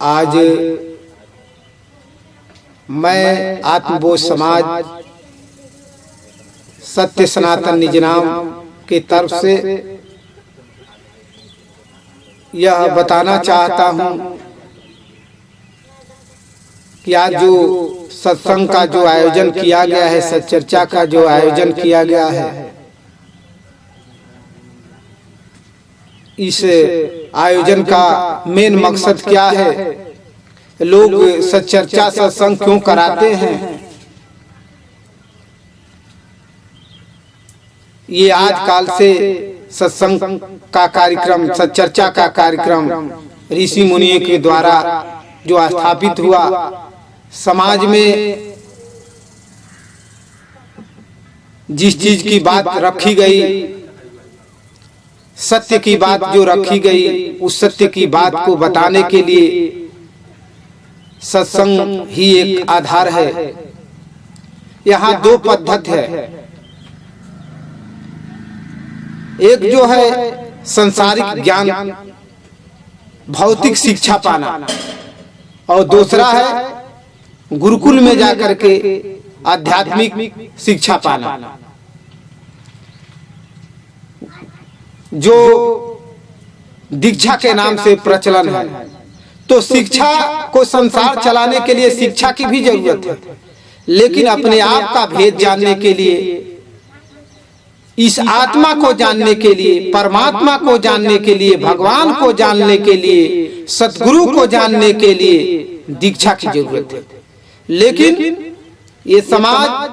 आज मैं आत्मबोध समाज सत्य सनातन निजनाम की तरफ से यह बताना चाहता हूँ कि आज जो सत्संग का जो आयोजन किया गया है, सच्चर्चा का जो आयोजन किया गया है, इस आयोजन का मेन मकसद क्या है, लोग सच्चर्चा सत्संग क्यों कराते हैं, ये आज काल से सत्संग का कार्यक्रम, सच्चर्चा का कार्यक्रम ऋषि मुनियों के द्वारा जो स्थापित हुआ, समाज में जिस चीज की बात रखी गई, सत्य की बात जो रखी गई, उस सत्य की बात को बताने के लिए सत्संग ही एक आधार है। यहाँ दो पद्धति है, एक जो है संसारिक ज्ञान, भौतिक शिक्षा पाना, और दूसरा है गुरुकुल में जाकर के आध्यात्मिक शिक्षा पाना, जो दीक्षा के नाम से प्रचलन है। तो शिक्षा को संसार चलाने के लिए शिक्षा की भी जरूरत है, लेकिन अपने आप का भेद जानने के लिए, इस आत्मा को जानने के लिए, परमात्मा को जानने के लिए, भगवान को जानने के लिए, सतगुरु को जानने के लिए दीक्षा की जरूरत है। लेकिन ये समाज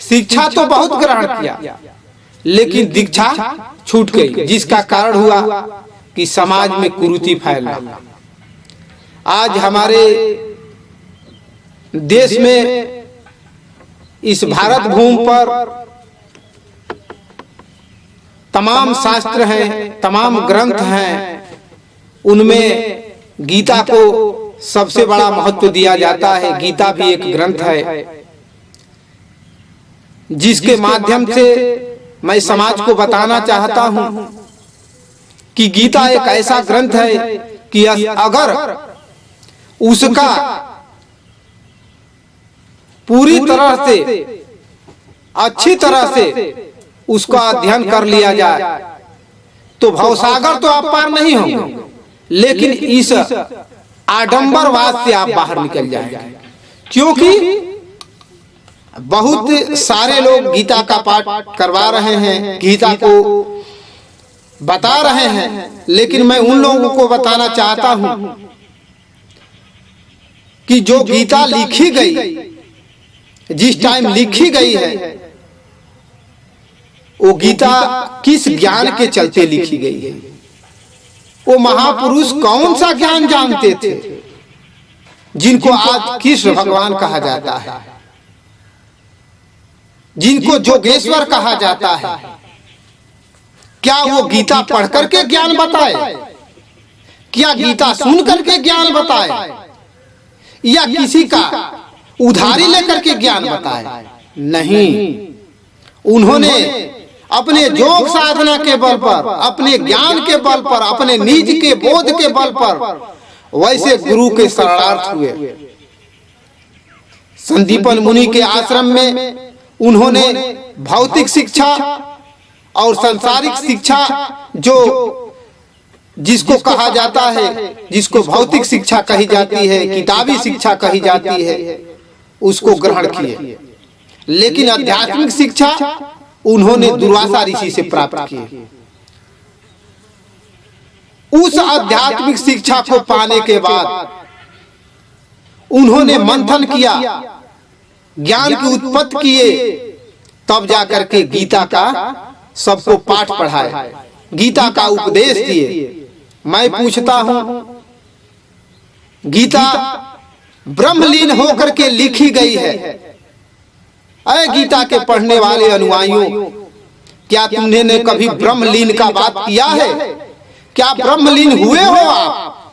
शिक्षा तो बहुत ग्रहण किया, लेकिन दीक्षा छूट गई, जिसका कारण हुआ कि समाज में कुरीति फैलना। आज हमारे देश में, इस भारत भूमि पर तमाम शास्त्र हैं, तमाम ग्रंथ हैं, उनमें गीता को सबसे बड़ा महत्व दिया जाता है। गीता भी एक ग्रंथ है, जिसके माध्यम से मैं समाज को बताना चाहता हूं कि गीता एक ऐसा ग्रंथ है कि अगर उसका पूरी तरह से, अच्छी तरह से उसका अध्ययन कर लिया जाए तो भवसागर तो आप पार नहीं होंगे, लेकिन इस आडंबरवाद से आप बाहर निकल जाएंगे। क्योंकि बहुत सारे लोग गीता का पाठ करवा रहे हैं, गीता को बता रहे हैं, लेकिन मैं उन लोगों को बताना चाहता हूं कि जो गीता लिखी गई, जिस टाइम लिखी गई है, वो गीता किस ज्ञान के चलते लिखी गई है। वो महापुरुष कौन सा ज्ञान जानते थे, जिनको आज कृष्ण भगवान कहा जाता है, जिनको जोगेश्वर कहा जाता है। क्या वो गीता पढ़ करके ज्ञान बताए, क्या गीता सुन करके ज्ञान बताए, या किसी का उधारी लेकर के ज्ञान बताए? नहीं, उन्होंने अपने योग साधना के बल पर, अपने ज्ञान के बल पर, अपने निज के बोध के बल पर वैसे गुरु के शरणार्थ हुए। संदीपन मुनि के आश्रम में उन्होंने भौतिक शिक्षा और सांसारिक शिक्षा, जो जिसको कहा जाता है, जिसको भौतिक शिक्षा कही जाती है, किताबी शिक्षा कही जाती है, उसको ग्रहण किए। लेकिन आध्यात्मिक शिक्षा उन्होंने दुर्वासा ऋषि से प्राप्त की। उस आध्यात्मिक शिक्षा को पाने के बाद उन्होंने मंथन किया, ज्ञान की उत्पत्ति किए, तब जाकर के गीता का सबको पाठ पढ़ाए, गीता का उपदेश दिए। मैं पूछता हूं, गीता ब्रह्मलीन होकर के लिखी गई है। अरे गीता के पढ़ने वाले अनुयायियों, क्या तुमने कभी ब्रह्मलीन का बात किया है? क्या ब्रह्मलीन हुए हो आप?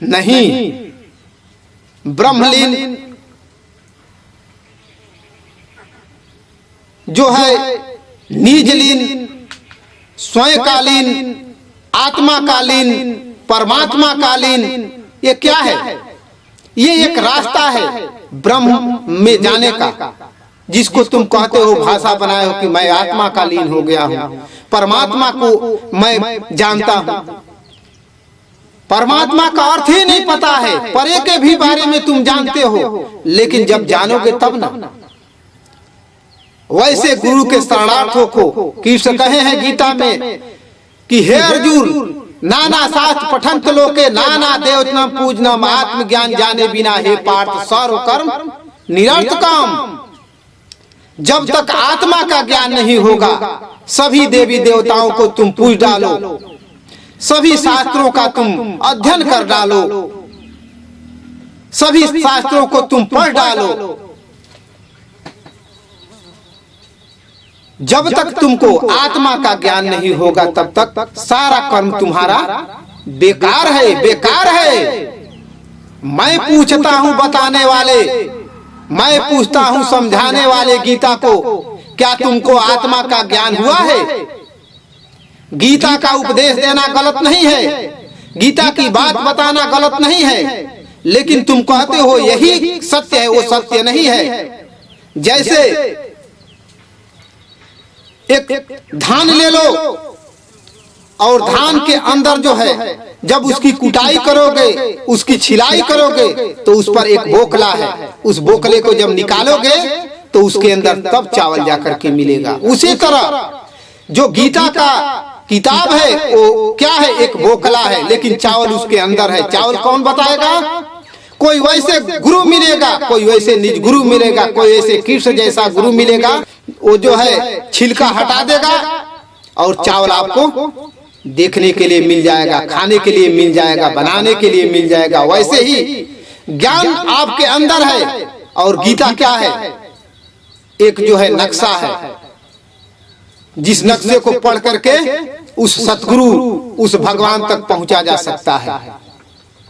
नहीं, ब्रह्मलीन जो है निजलीन, स्वयंकालीन, आत्माकालीन, परमात्मा कालीन, ये क्या है? ये एक रास्ता है ब्रह्म में जाने का, जिसको तुम कहते हो, भाषा बनाए हो कि मैं आत्मा का लीन हो गया हूं, परमात्मा को मैं जानता हूं। परमात्मा का अर्थ ही नहीं पता है, परे के भी बारे में तुम जानते हो, लेकिन जब जानोगे तब ना। वैसे गुरु के शरणार्थों को कृष्ण कहे हैं गीता में कि हे अर्जुन, नाना शास्त्र पठंत लोके नाना देवतनम पूजनम आत्मज्ञान जाने बिना हे पार्थ सर्व कर्म निरर्थकम। जब तक आत्मा का ज्ञान नहीं होगा, सभी देवी देवताओं को तुम पूज डालो, सभी शास्त्रों का तुम अध्ययन कर डालो, सभी शास्त्रों को तुम पढ़ डालो, जब तक तुमको आत्मा का ज्ञान नहीं होगा तब तक सारा कर्म तुम्हारा बेकार है, बेकार है। मैं पूछता हूं बताने वाले, मैं पूछता हूं समझाने वाले गीता को, क्या तुमको आत्मा का ज्ञान हुआ है? गीता का उपदेश देना गलत नहीं है, गीता की बात बताना गलत नहीं है, लेकिन तुम कहते हो यही सत्य है, वो सत्य नहीं है। जैसे एक धान ले लो और धान के अंदर जो है, जब उसकी कुटाई करोगे, उसकी छिलाई करोगे, तो उस पर एक बोकला है, उस बोकले को जब निकालोगे तो उसके अंदर तब चावल जाकर के मिलेगा। उसी तरह जो गीता का किताब है वो क्या है? एक बोकला है, लेकिन चावल उसके अंदर है। चावल कौन बताएगा? कोई वैसे गुरु मिलेगा, कोई वैसे निज गुरु मिलेगा, कोई ऐसे कृष्ण जैसा गुरु मिलेगा, वो जो है छिलका हटा देगा और चावल आपको देखने के लिए मिल जाएगा, खाने के लिए मिल जाएगा, बनाने के लिए मिल जाएगा। वैसे ही ज्ञान आपके अंदर है, और गीता क्या है? एक जो है नक्शा है, जिस नक्शे को पढ़ करके उस सतगुरु, उस भगवान तक पहुंचा जा सकता है।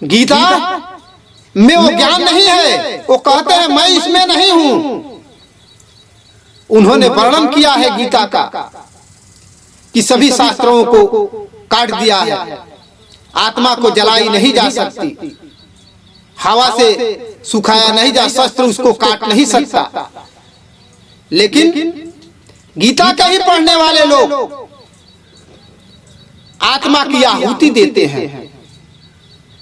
गीता में वो ज्ञान नहीं है, वो कहते हैं मैं इसमें नहीं हूं। उन्होंने वर्णन किया है गीता का कि सभी शास्त्रों को काट दिया है, आत्मा को जलाई नहीं जा सकती, हवा से सुखाया नहीं जा, शस्त्र उसको काट नहीं सकता। लेकिन गीता का ही पढ़ने वाले लोग आत्मा की आहुति देते हैं।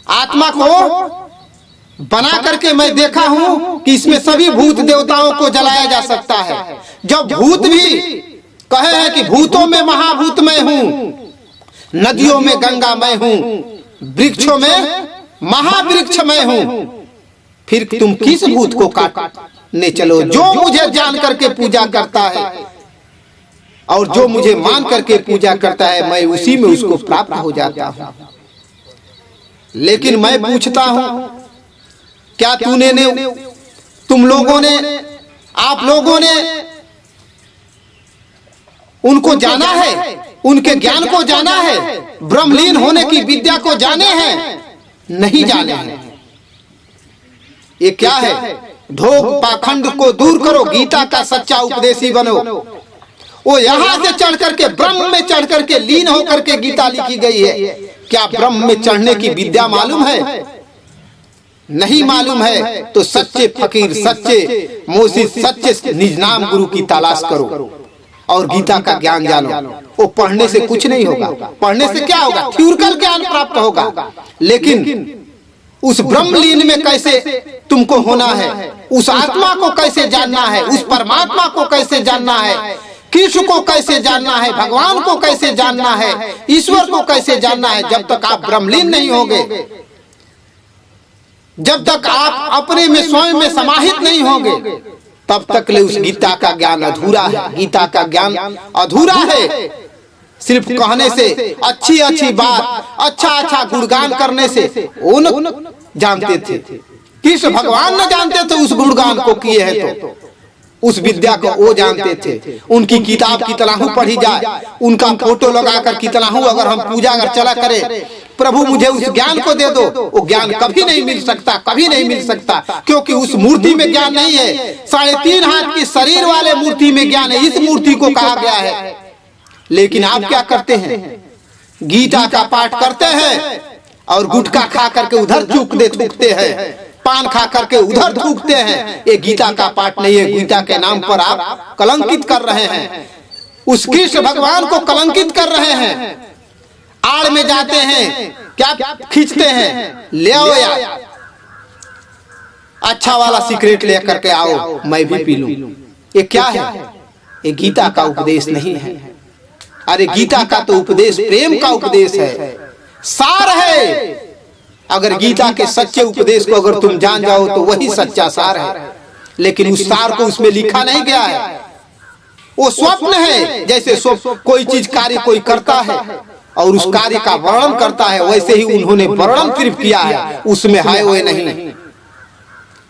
आत्मा को बना करके मैं देखा हूं कि इसमें सभी भूत देवताओं को जलाया जा सकता है। जब भूत भी कहे हैं कि भूतों में महाभूत मैं हूं, नदियों में गंगा मैं हूं, वृक्षों में महावृक्ष मैं हूं, फिर तुम किस भूत को काटने चलो? जो मुझे जान करके पूजा करता है और जो मुझे मान करके पूजा करता है, मैं उसी में उसको प्राप्त हो जाता हूं। लेकिन मैं पूछता हूं, क्या तुम लोगों ने, आप लोगों ने उनको जाना है, उनके ज्ञान को जाना है, ब्रह्मलीन होने की विद्या को जाने हैं? नहीं जाने हैं। ये क्या है? ढोंग पाखंड को दूर करो, गीता का सच्चा उपदेशी बनो। वो यहां से चढ़ करके ब्रह्म में चढ़ करके लीन होकर के गीता लिखी गई है। क्या ब्रह्म में चढ़ने की विद्या मालूम है? नहीं मालूम है तो सच्चे फकीर, सच्चे मोसी, सच्चे निज नाम गुरु की तलाश करो और गीता का ज्ञान जानो। वो पढ़ने से कुछ नहीं होगा, पढ़ने से क्या होगा? थ्योरिकल ज्ञान प्राप्त होगा, लेकिन उस ब्रह्मलीन में कैसे तुमको होना है, उस आत्मा को कैसे जानना है, उस परमात्मा को कैसे जानना है, कृष्ण को कैसे जानना है, भगवान को कैसे जानना है, ईश्वर को कैसे जानना है, जब तक आप ब्रह्मलीन नहीं होंगे, जब तक आप अपने में स्वयं में समाहित नहीं होंगे, तब तक ले उस गीता का ज्ञान अधूरा है। गीता का ज्ञान अधूरा है। सिर्फ कहने से, अच्छी अच्छी बात, अच्छा अच्छा गुणगान करने से वो न जानते थे, कृष्ण भगवान न जानते थे उस गुणगान को किए हैं, तो उस विद्या को वो जानते थे। उनकी किताब कितना पढ़ी जाए, उनका फोटो लगाकर कितना अगर हम पूजा अगर चला करें, प्रभु मुझे उस ज्ञान को दे दो, वो ज्ञान कभी नहीं मिल सकता, कभी नहीं मिल सकता, क्योंकि उस मूर्ति में ज्ञान नहीं है। 3.5 हाथ की शरीर वाले मूर्ति में ज्ञान है, इस मूर्ति को कहा गया है। लेकिन आप क्या करते हैं? गीता का पाठ करते हैं, और गुटखा खा करके उधर थूकते हैं, पान खा करके उधर थूकते हैं। ये गीता का पाठ नहीं है। गीता के नाम पर आप कलंकित कर रहे हैं, उस कृष्ण भगवान को कलंकित कर रहे हैं। आड़ में जाते हैं, क्या खींचते हैं, ले आओ यार अच्छा वाला सिगरेट लेकर के आओ, मैं भी पी लूं। ये क्या है? ये गीता का उपदेश नहीं है। अरे गीता का तो उपदेश प्रेम का उपदेश है, सार है। अगर गीता के सच्चे उपदेश को अगर तुम जान जाओ तो वही सच्चा सार है। लेकिन उस सार को उसमें लिखा नहीं गया है। वो स्वप्न है। जैसे कोई चीज कार्य कोई करता है और उस कार्य का वर्णन करता है, वैसे ही उन्होंने वर्णन सिर्फ किया है, उसमें है वो नहीं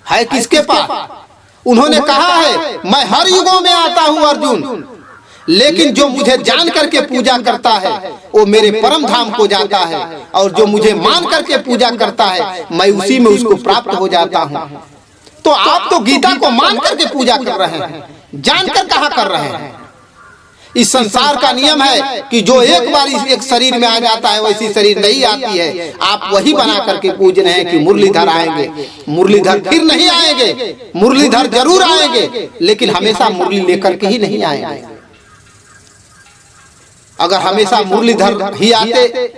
है। किसके पास? उन्होंने कहा है मैं हर युगों में आता हूं अर्जुन, लेकिन जो मुझे जान करके पूजा करता है वो मेरे परम धाम को जाता है, और जो मुझे मान करके पूजा करता है मैं उसी में उसको प्राप्त हो जाता हूं। तो आप तो गीता को मान करके पूजा कर रहे हैं, जानकर कहां कर रहे हैं? इस संसार का नियम है कि जो एक बार एक शरीर में आ जाता है वैसी शरीर नहीं आती है। आप वही बना करके पूज रहे हैं कि मुरलीधर आएंगे। मुरलीधर फिर नहीं आएंगे। मुरलीधर जरूर आएंगे, लेकिन हमेशा मुरली लेकर के ही नहीं आएंगे। अगर हमेशा मुरलीधर ही आते,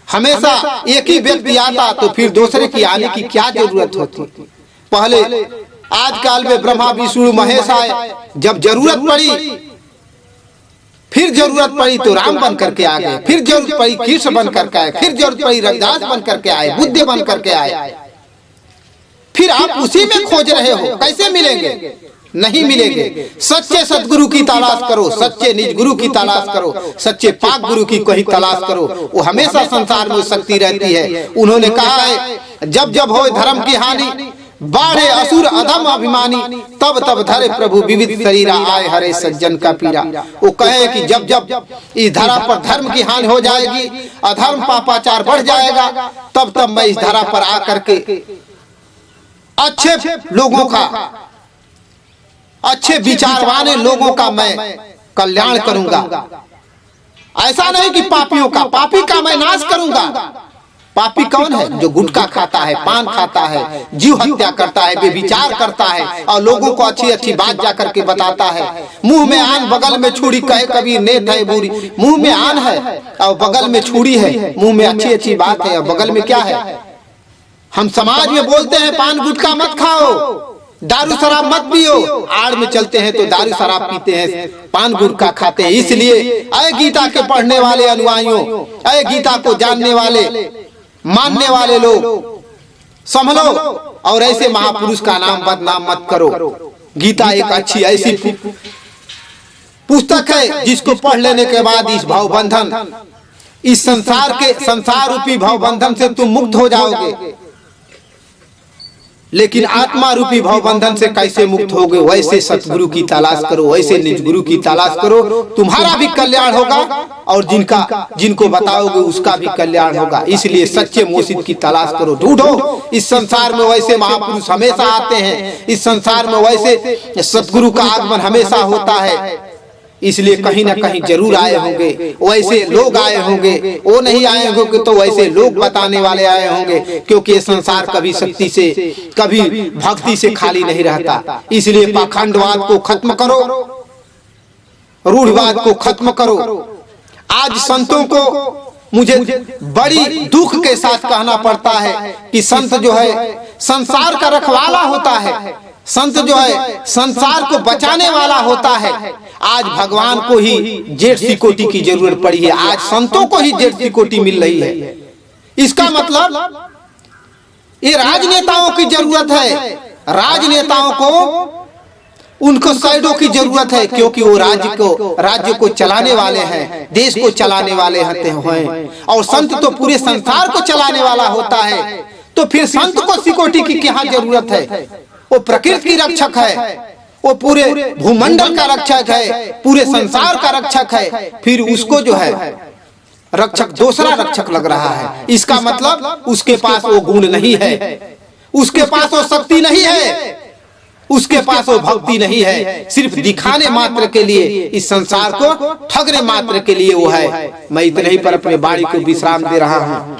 हमेशा एक ही व्यक्ति आता, तो फिर दूसरे की आने की क्या जरूरत होती? पहले आजकल में ब्रह्मा विष्णु महेश आए, जब जरूरत पड़ी, फिर जरूरत पड़ी तो राम बन करके आ गए, फिर जरूरत पड़ी कृष्ण बन करके आए, फिर जरूरत पड़ी रविदास बन करके आए, बुद्ध बन करके आए। फिर आप उसी में खोज रहे हो, कैसे मिलेंगे? नहीं मिलेंगे। सच्चे सतगुरु की तलाश करो, सच्चे निज गुरु की तलाश करो, सच्चे पाक गुरु की कोई तलाश करो। वो हमेशा संसार में शक्ति रहती है। उन्होंने कहा है जब जब हो धर्म की हानि, बाढ़े असुर अधम अभिमानी, तब तब धरे प्रभु विविध शरीरा, आए हरे सज्जन का पीरा। वो कहे कि जब जब इस धरा पर धर्म की हानि हो जाएगी, अधर्म पापाचार बढ़ जाएगा, तब तब मैं इस धरा पर आकर के अच्छे लोगों का, अच्छे विचार वाले लोगों का मैं कल्याण करूंगा। ऐसा नहीं कि पापियों का, पापी का मैं नाश करूंगा। पापी कौन है? जो गुटखा खाता है, पान खाता है, जीव हत्या करता है, बेविचार करता है, और लोगों को अच्छी अच्छी बात जा करके बताता है। मुंह में आन बगल में छुरी, कहे कभी नेत है बुरी। मुंह में आन है और बगल में छुरी है, मुंह में अच्छी अच्छी बात है और बगल में क्या है? हम समाज में बोलते हैं पान गुटखा मत खाओ, दारू शराब मत पियो, आड़ में चलते हैं तो दारू शराब पीते हैं, पान गुटखा खाते हैं। इसलिए अय गीता के पढ़ने वाले अनुयायियों, अय गीता को जानने वाले मानने वाले लोग संभलो, और ऐसे महापुरुष का नाम बदनाम मत करो। गीता एक अच्छी ऐसी पुस्तक है जिसको पढ़ लेने के बाद इस भावबंधन, इस संसार रूपी भावबंधन से तुम मुक्त हो जाओगे। लेकिन आत्मा रूपी भावबंधन से कैसे मुक्त होगे? वैसे सतगुरु की तलाश करो, वैसे निज गुरु की तलाश करो, तुम्हारा भी कल्याण होगा और जिनको बताओगे उसका भी कल्याण होगा। इसलिए सच्चे मोर्शिद की तलाश करो, ढूंढो। इस संसार में वैसे महापुरुष हमेशा आते हैं, इस संसार में वैसे सतगुरु का आगमन हमेशा होता है। इसलिए कहीं ना कहीं जरूर आए होंगे, वैसे लोग आए होंगे। वो नहीं आए होंगे तो वैसे लोग बताने वाले आए होंगे, क्योंकि ये संसार कभी शक्ति से, कभी भक्ति से खाली नहीं रहता। इसलिए पाखंडवाद को खत्म करो, रूढ़वाद को खत्म करो। आज संतों को मुझे बड़ी दुख के साथ कहना पड़ता है कि संत जो है संसार का रखवाला होता है, संत जो है संसार को बचाने वाला होता है। आज भगवान को ही जेठ सिकोटी की जरूरत पड़ी है, आज संतों को ही जेठ सिकोटी मिल रही है। इसका मतलब ये राजनेताओं की जरूरत है, राजनेताओं को उनको साइडों की जरूरत है, क्योंकि वो राज्य को चलाने वाले हैं, देश को चलाने वाले हैं। और संत तो पूरे संसार को चलाने वाला होता है। तो फिर संत को सिकोटी की क्या जरूरत है? वो प्रकृति की रक्षक है, वो पूरे भूमंडल का रक्षक है, पूरे संसार का रक्षक है। फिर उसको जो है रक्षक दूसरा रक्षक लग रहा है। इसका मतलब उसके पास वो गुण नहीं है, उसके पास वो शक्ति नहीं है, उसके पास वो भक्ति नहीं है। सिर्फ दिखाने मात्र के लिए, इस संसार को ठगने मात्र के लिए वो है। मैं इतने ही पर अपने वाणी को विश्राम दे रहा हूँ।